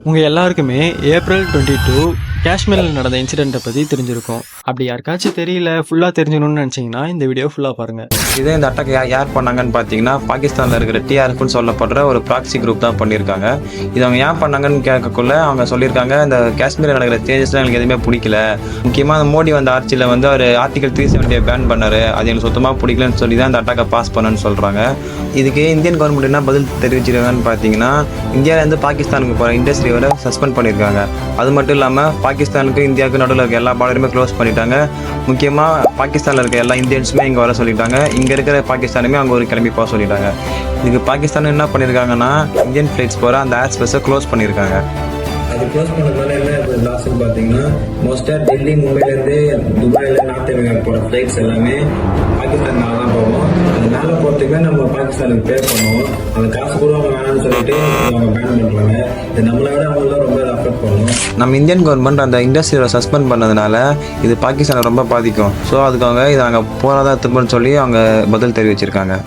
உங்கள் எல்லாருக்குமே ஏப்ரல் 22 காஷ்மீரில் நடந்த இன்சிடெண்ட்டை பற்றி தெரிஞ்சிருக்கும். அப்படி யாருக்காச்சும் தெரியல, ஃபுல்லாக தெரிஞ்சுக்கணும்னு நினச்சிங்கன்னா இந்த வீடியோ ஃபுல்லாக பாருங்கள். இதே இந்த அட்டாக் யார் பண்ணாங்கன்னு பார்த்தீங்கன்னா, பாகிஸ்தானில் இருக்கிற டிஆர்எஃப்னு சொல்லப்படுற ஒரு ப்ராக்சி குரூப் தான் பண்ணியிருக்காங்க. இது அவங்க ஏன் பண்ணாங்கன்னு கேட்கக்குள்ள அவங்க சொல்லியிருக்காங்க, இந்த காஷ்மீரில் நடக்கிற சேஞ்சஸ்லாம் எங்களுக்கு எதுவுமே பிடிக்கல. முக்கியமாக மோடி வந்த ஆட்சியில் வந்து அவர் ஆர்டிகல் 370 பேன் பண்ணார். அது எங்களுக்கு சுத்தமாக பிடிக்கலன்னு சொல்லி தான் இந்த அட்டாக்கை பாஸ் பண்ணணும்னு சொல்கிறாங்க. இதுக்கு இந்தியன் கவர்மெண்ட் என்ன பதில் தெரிவிச்சிருக்காங்கன்னு பார்த்தீங்கன்னா, இந்தியாவிலேருந்து பாகிஸ்தானுக்கு போகிற இண்டஸ்ட்ரி வரை சஸ்பெண்ட் பண்ணியிருக்காங்க. அது மட்டும் இல்லாமல் பாகிஸ்தானுக்கு இந்தியாவுக்கு நடுவில் இருக்க எல்லா பார்டருமே க்ளோஸ் பண்ணிட்டாங்க. முக்கியமாக பாகிஸ்தானில் இருக்க எல்லா இந்தியன்ஸுமே இங்கே வர சொல்லிட்டாங்க. இங்கே இருக்கிற பாகிஸ்தானுமே அங்கே ஒரு கிளம்பி போக சொல்லிட்டாங்க. இதுக்கு பாகிஸ்தான் என்ன பண்ணியிருக்காங்கன்னா, இந்தியன் ஃப்ளைட்ஸ் போகிற அந்த ஏர் ஸ்பேஸை க்ளோஸ் பண்ணியிருக்காங்க. அது க்ளோஸ் பண்ணதுனால என்ன லாஸ்ன்னு பார்த்தீங்கன்னா, மோஸ்ட்டாக டெல்லி மும்பைலேருந்து துபாயில் நார்த் அமெரிக்கா போகிற ஃப்ளைட்ஸ் எல்லாமே பாகிஸ்தான் மேலே தான் போகும். அது மேலே போகிறதுக்குமே நம்ம பாகிஸ்தானுக்கு பே பண்ணுவோம். அந்த காசு கூட அவங்க வேணாம்னு சொல்லிட்டு அவங்க பேன் பண்ணுறாங்க. இது நம்மளை விட அவங்களாம் ரொம்ப அஃபெக்ட் பண்ணும். நம்ம இந்தியன் கவர்மெண்ட் அந்த இண்டஸ்ட்ரியை சஸ்பெண்ட் பண்ணதுனால இது பாகிஸ்தானை ரொம்ப பாதிக்கும். ஸோ அதுக்கு அவங்க இதை நாங்கள் போராதான் திரும்பன்னு சொல்லி அவங்க பதில் தெரிவிச்சிருக்காங்க.